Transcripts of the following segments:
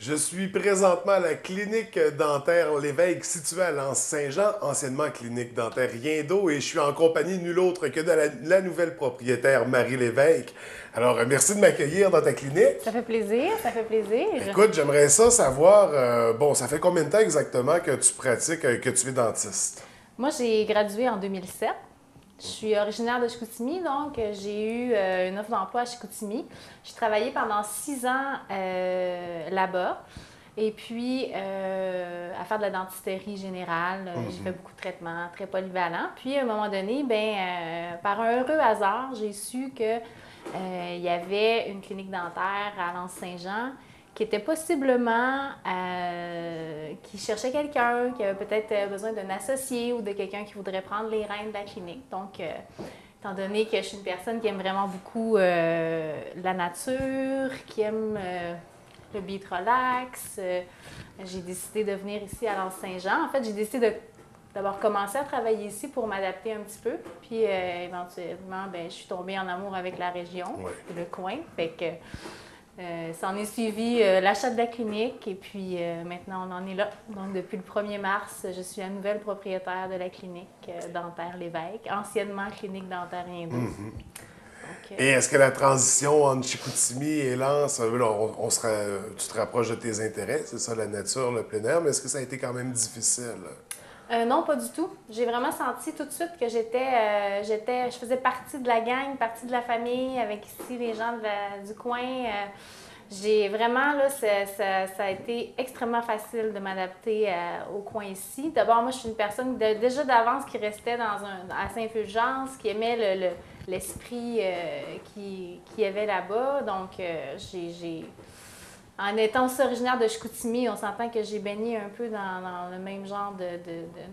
Je suis présentement à la clinique dentaire Lévesque située à l'Anse-Saint-Jean, anciennement clinique dentaire Riendo, et je suis en compagnie nul autre que de la nouvelle propriétaire Marie Lévesque. Alors, merci de m'accueillir dans ta clinique. Ça fait plaisir, ça fait plaisir. Écoute, j'aimerais ça savoir, bon, ça fait combien de temps exactement que tu pratiques, que tu es dentiste? Moi, j'ai gradué en 2007. Je suis originaire de Chicoutimi, donc j'ai eu une offre d'emploi à Chicoutimi. J'ai travaillé pendant 6 ans là-bas. Et puis, à faire de la dentisterie générale, j'ai fait beaucoup de traitements, très polyvalents. Puis, à un moment donné, par un heureux hasard, j'ai su que il y avait une clinique dentaire à l'Anse-Saint-Jean qui était possiblement, qui cherchait quelqu'un, qui avait peut-être besoin d'un associé ou de quelqu'un qui voudrait prendre les rênes de la clinique. Donc, étant donné que je suis une personne qui aime vraiment beaucoup la nature, qui aime le beat relax, j'ai décidé de venir ici à l'Anse-Saint-Jean. En fait, j'ai décidé de d'abord commencer à travailler ici pour m'adapter un petit peu. Puis éventuellement, je suis tombée en amour avec la région, Ouais. le coin. Fait que ça en est suivi l'achat de la clinique et puis maintenant on en est là. Donc depuis le 1er mars, je suis la nouvelle propriétaire de la clinique dentaire Lévesque, anciennement clinique dentaire Riendo. Et est-ce que la transition entre Chicoutimi et Lens, là, tu te rapproches de tes intérêts, c'est ça, la nature, le plein air, mais est-ce que ça a été quand même difficile? Non, pas du tout. J'ai vraiment senti tout de suite que je faisais partie de la gang, partie de la famille, avec ici les gens du coin. J'ai vraiment, là, ça a été extrêmement facile de m'adapter au coin ici. D'abord, moi, je suis une personne déjà d'avance qui restait à Saint-Fulgence, qui aimait l'esprit qu'il y avait là-bas. Donc, en étant aussi originaire de Chicoutimi, on s'entend que j'ai baigné un peu dans le même genre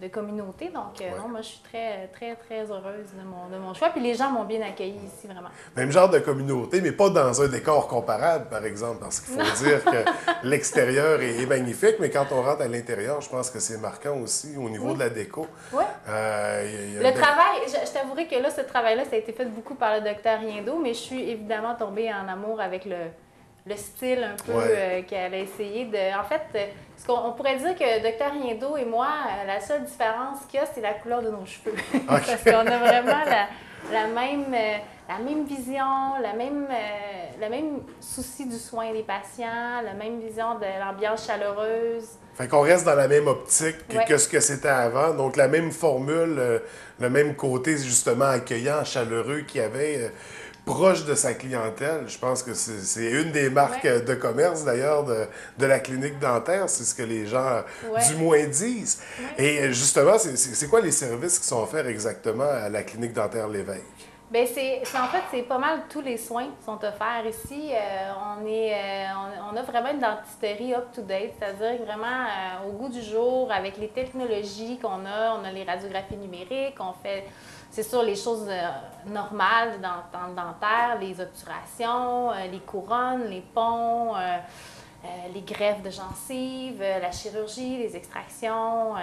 de communauté. Donc, Ouais. non, moi, je suis très, très, très heureuse de mon choix. Puis les gens m'ont bien accueillie ici, vraiment. Même genre de communauté, mais pas dans un décor comparable, par exemple, parce qu'il faut dire que l'extérieur est magnifique, mais quand on rentre à l'intérieur, je pense que c'est marquant aussi au niveau de Oui, la déco. oui. Il y a Le travail, je t'avouerai que là, ce travail-là, ça a été fait beaucoup par le docteur Riendo, mais je suis évidemment tombée en amour avec le style un peu Ouais. qu'elle a essayé de... En fait, on pourrait dire que docteur Riendo et moi, la seule différence qu'il y a, c'est la couleur de nos cheveux. OK. Parce qu'on a vraiment la même vision, le même souci du soin des patients, la même vision de l'ambiance chaleureuse. Fait qu'on reste dans la même optique Ouais. que ce que c'était avant, donc la même formule, le même côté justement accueillant, chaleureux qu'il y avait. Proche de sa clientèle. Je pense que c'est une des marques Ouais. de commerce d'ailleurs de la clinique dentaire, c'est ce que les gens Ouais. du moins disent. Ouais. Et justement, c'est quoi les services qui sont offerts exactement à la clinique dentaire Lévesque? Bien, en fait, c'est pas mal tous les soins qui sont offerts ici. On a vraiment une dentisterie up-to-date, c'est-à-dire vraiment au goût du jour, avec les technologies qu'on a. On a les radiographies numériques, on fait, c'est sûr, les choses normales dans le dentaire, les obturations, les couronnes, les ponts, les greffes de gencives, la chirurgie, les extractions,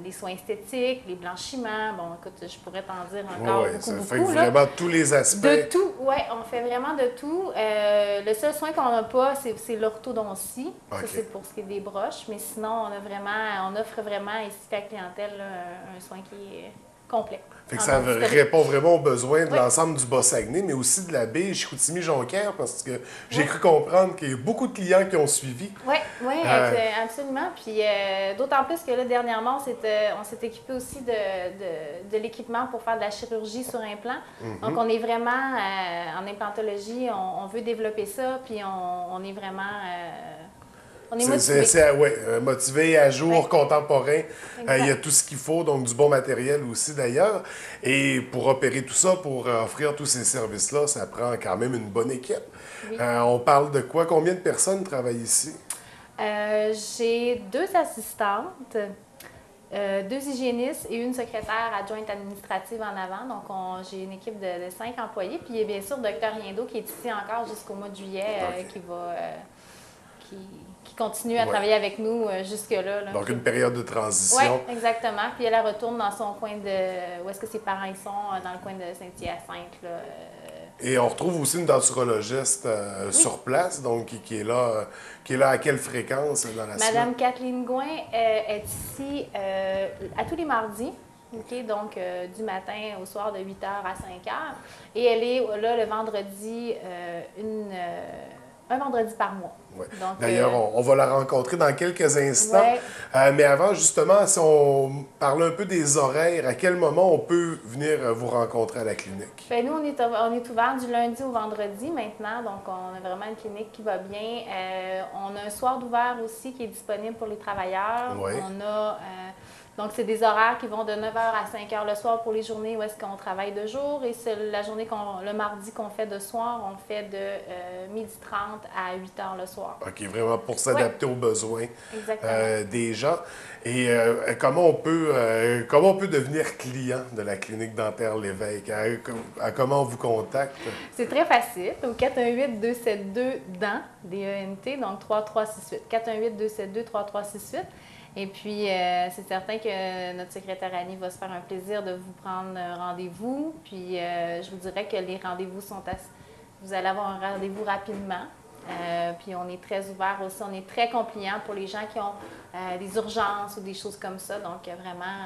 les soins esthétiques, les blanchiments. Bon, écoute, je pourrais t'en dire encore Oui, beaucoup, ça fait beaucoup, là. vraiment tous les aspects. De tout, oui, on fait vraiment de tout. Le seul soin qu'on n'a pas, c'est l'orthodontie. Ça, OK. c'est pour ce qui est des broches. Mais sinon, on offre vraiment ici à la clientèle là, un soin qui est complet. Fait que En ça dentisterie. répond vraiment aux besoins de Oui, l'ensemble du Bas-Saguenay, mais aussi de la baie Chicoutimi-Jonquière, parce que j'ai oui. cru comprendre qu'il y a eu beaucoup de clients qui ont suivi. Oui, oui, Euh, absolument. Puis d'autant plus que là, dernièrement, on s'est équipé aussi de l'équipement pour faire de la chirurgie sur implant. Donc, on est vraiment en implantologie, on veut développer ça, puis on est vraiment on est motivé. Ouais, motivé, à jour, Oui, contemporain. Il y a exact. tout ce qu'il faut, donc du bon matériel aussi d'ailleurs. Et pour opérer tout ça, pour offrir tous ces services-là, ça prend quand même une bonne équipe. Oui. On parle de quoi? Combien de personnes travaillent ici? J'ai 2 assistantes, 2 hygiénistes et une secrétaire adjointe administrative en avant. Donc, j'ai une équipe de 5 employés. Puis, il y a bien sûr Dr Riendo qui est ici encore jusqu'au mois de juillet, OK. qui, qui continue à Ouais. travailler avec nous jusque-là. Là. Donc une période de Oui, transition. exactement. Puis, elle retourne dans son coin où est-ce que ses parents ils sont, dans le coin de Saint-Hyacinthe, là, Et on retrouve aussi une denturologiste sur place, donc qui est là à quelle fréquence dans la semaine? Madame Kathleen Gouin est ici à tous les mardis. OK, donc du matin au soir de 8h à 5h. Et elle est là le vendredi, un vendredi par mois. Ouais. Donc, D'ailleurs, on va la rencontrer dans quelques instants. Ouais. Mais avant, justement, si on parle un peu des horaires, à quel moment on peut venir vous rencontrer à la clinique? Bien, nous, on est ouvert du lundi au vendredi maintenant. Donc, on a vraiment une clinique qui va bien. On a un soir d'ouvert aussi qui est disponible pour les travailleurs. Ouais. On a... donc, c'est des horaires qui vont de 9h à 5h le soir pour les journées où est-ce qu'on travaille de jour. Et c'est la journée, le mardi qu'on fait de soir, on fait de 12h30 à 8h le soir. OK, vraiment pour s'adapter aux besoins des gens. Et comment on peut devenir client de la clinique dentaire Lévesque? Comment on vous contacte? C'est très facile. Au 418-272-DENT, D-E-N-T, donc 3368. 418-272-3368. Et puis, c'est certain que notre secrétaire Annie va se faire un plaisir de vous prendre un rendez-vous. Puis, je vous dirais que les rendez-vous sont vous allez avoir un rendez-vous rapidement. Puis, on est très ouvert aussi. On est très compliant pour les gens qui ont des urgences ou des choses comme ça. Donc, vraiment,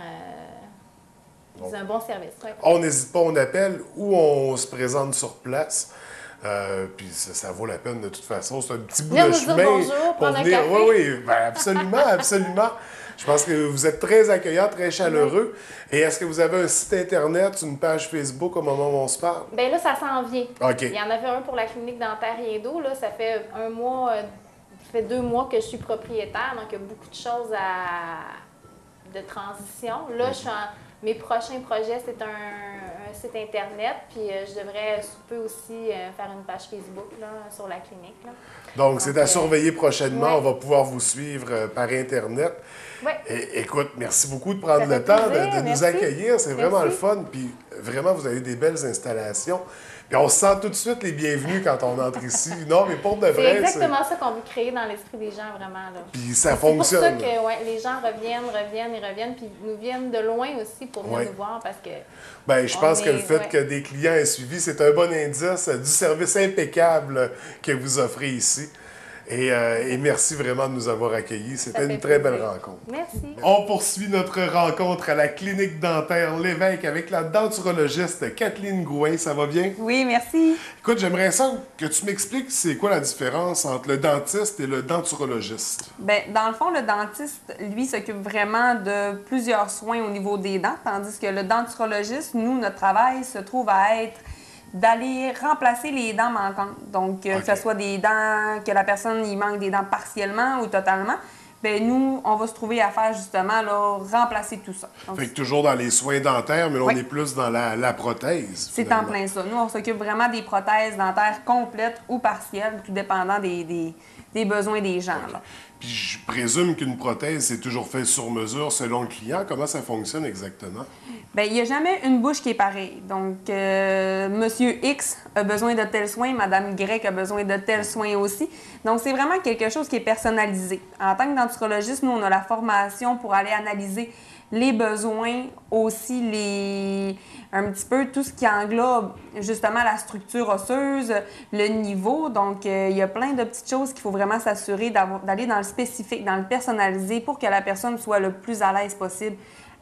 c'est un bon service. Ouais. On n'hésite pas, on appelle ou on se présente sur place. Puis ça vaut la peine de toute façon. C'est un petit bout de chemin bonjour, pour venir. Oui, ben absolument, absolument. Je pense que vous êtes très accueillant, très chaleureux. Et est-ce que vous avez un site Internet, une page Facebook au moment où on se parle? Bien là, ça s'en vient. OK. Il y en avait un pour la clinique dentaire Riendo. Là, ça fait un mois, ça fait 2 mois que je suis propriétaire. Donc, il y a beaucoup de choses de transition. Là, mes prochains projets, c'est un site Internet, puis je devrais sous peu aussi faire une page Facebook là, sur la clinique. Là. Donc, c'est à surveiller prochainement. Ouais. On va pouvoir vous suivre par Internet. Ouais. Et, écoute, merci beaucoup de prendre Ça le temps plaisir, de nous accueillir. C'est vraiment le fun. Puis vraiment, vous avez des belles installations. Puis on se sent tout de suite les bienvenus quand on entre ici. Non, mais pour de vrai, c'est exactement ça qu'on veut créer dans l'esprit des gens, vraiment. Là. Puis ça fonctionne. C'est pour ça que ouais, les gens reviennent, puis nous viennent de loin aussi pour venir nous voir parce que... Bien, je pense que le fait que des clients aient suivi, c'est un bon indice du service impeccable que vous offrez ici. Et merci vraiment de nous avoir accueillis. C'était une très belle rencontre. Merci. On poursuit notre rencontre à la clinique dentaire Lévesque avec la denturologiste Kathleen Gouin. Ça va bien? Oui, merci. Écoute, j'aimerais ça que tu m'expliques c'est quoi la différence entre le dentiste et le denturologiste. Bien, dans le fond, le dentiste, lui, s'occupe vraiment de plusieurs soins au niveau des dents, tandis que le denturologiste, nous, notre travail se trouve à être d'aller remplacer les dents manquantes. Donc, que ce soit des dents, que la personne, il manque des dents partiellement ou totalement, bien, nous, on va se trouver à faire justement, là, remplacer tout ça. Donc, fait que toujours dans les soins dentaires, mais là, on est plus dans la prothèse. C'est en plein ça. Nous, on s'occupe vraiment des prothèses dentaires complètes ou partielles, tout dépendant des besoins des gens. Là. Puis je présume qu'une prothèse, c'est toujours fait sur mesure selon le client. Comment ça fonctionne exactement? Bien, il n'y a jamais une bouche qui est pareille. Donc, Monsieur X a besoin de tel soin, Madame Y a besoin de tel soin aussi. Donc, c'est vraiment quelque chose qui est personnalisé. En tant que denturologiste, nous, on a la formation pour aller analyser les besoins, aussi un petit peu tout ce qui englobe justement la structure osseuse, le niveau. Donc, il y a plein de petites choses qu'il faut vraiment s'assurer d'aller dans le spécifique, dans le personnalisé pour que la personne soit le plus à l'aise possible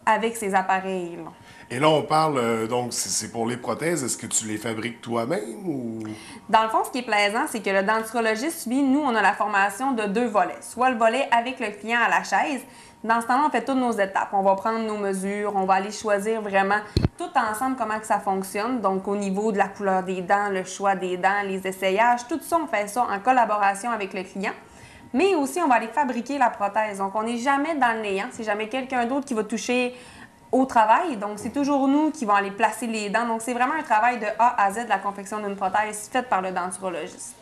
avec ces appareils-là. Et là, on parle, donc, c'est pour les prothèses. Est-ce que tu les fabriques toi-même ou... Dans le fond, ce qui est plaisant, c'est que le denturologiste, lui, nous, on a la formation de 2 volets. Soit le volet avec le client à la chaise. Dans ce temps-là, on fait toutes nos étapes. On va prendre nos mesures, on va aller choisir vraiment tout ensemble comment que ça fonctionne. Donc, au niveau de la couleur des dents, le choix des dents, les essayages, tout ça, on fait ça en collaboration avec le client. Mais aussi, on va aller fabriquer la prothèse. Donc, on n'est jamais dans le néant. C'est jamais quelqu'un d'autre qui va toucher au travail. Donc, c'est toujours nous qui vont aller placer les dents. Donc, c'est vraiment un travail de A à Z, la confection d'une prothèse faite par le denturologiste.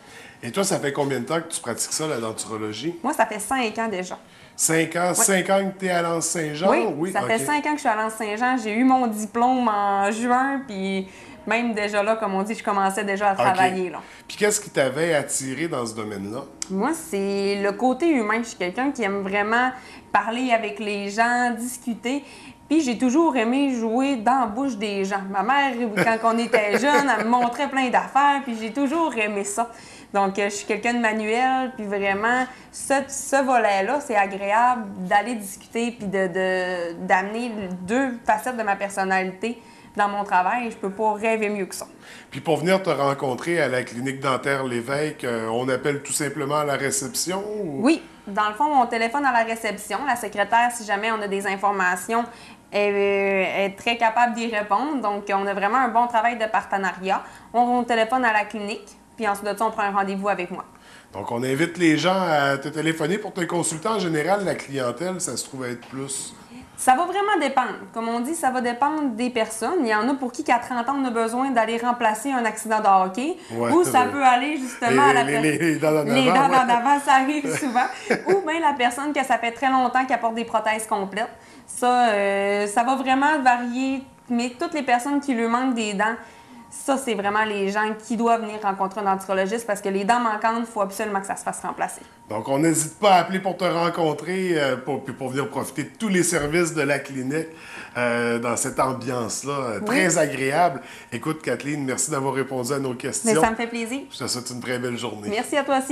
Et toi, ça fait combien de temps que tu pratiques ça, la denturologie? Moi, ça fait 5 ans déjà. 5 ans? 5 ans que tu es à l'Anse-Saint-Jean? Oui, ça fait 5 ans que je suis à l'Anse-Saint-Jean. J'ai eu mon diplôme en juin, puis même déjà là, comme on dit, je commençais déjà à travailler. Là. Puis qu'est-ce qui t'avait attiré dans ce domaine-là? Moi, c'est le côté humain. Je suis quelqu'un qui aime vraiment parler avec les gens, discuter. Puis j'ai toujours aimé jouer dans la bouche des gens. Ma mère, quand on était jeune, elle me montrait plein d'affaires, puis j'ai toujours aimé ça. Donc, je suis quelqu'un de manuel, puis vraiment, ce volet-là, c'est agréable d'aller discuter, puis d'amener deux facettes de ma personnalité dans mon travail. Je peux pas rêver mieux que ça. Puis pour venir te rencontrer à la clinique dentaire Lévesque, on appelle tout simplement à la réception? Ou... Oui, dans le fond, on téléphone à la réception. La secrétaire, si jamais on a des informations, est très capable d'y répondre. Donc, on a vraiment un bon travail de partenariat. On téléphone à la clinique, puis ensuite de ça, on prend un rendez-vous avec moi. Donc, on invite les gens à te téléphoner pour te consulter. En général, la clientèle, ça se trouve être plus... Ça va vraiment dépendre. Comme on dit, ça va dépendre des personnes. Il y en a pour qui, qu'à 30 ans, on a besoin d'aller remplacer un accident de hockey. Ouais, ou ça peut aller justement à la personne... Les dents d'en Les avant, dents d'en avant, ça arrive souvent. Ou bien la personne que ça fait très longtemps qu'elle porte des prothèses complètes. Ça, ça va vraiment varier. Mais toutes les personnes qui lui manquent des dents, ça, c'est vraiment les gens qui doivent venir rencontrer un denticologistes parce que les dents manquantes, il faut absolument que ça se fasse remplacer. Donc, on n'hésite pas à appeler pour te rencontrer, pour venir profiter de tous les services de la clinique dans cette ambiance-là, très agréable. Écoute, Kathleen, merci d'avoir répondu à nos questions. Mais ça me fait plaisir. Je te souhaite une très belle journée. Merci à toi aussi.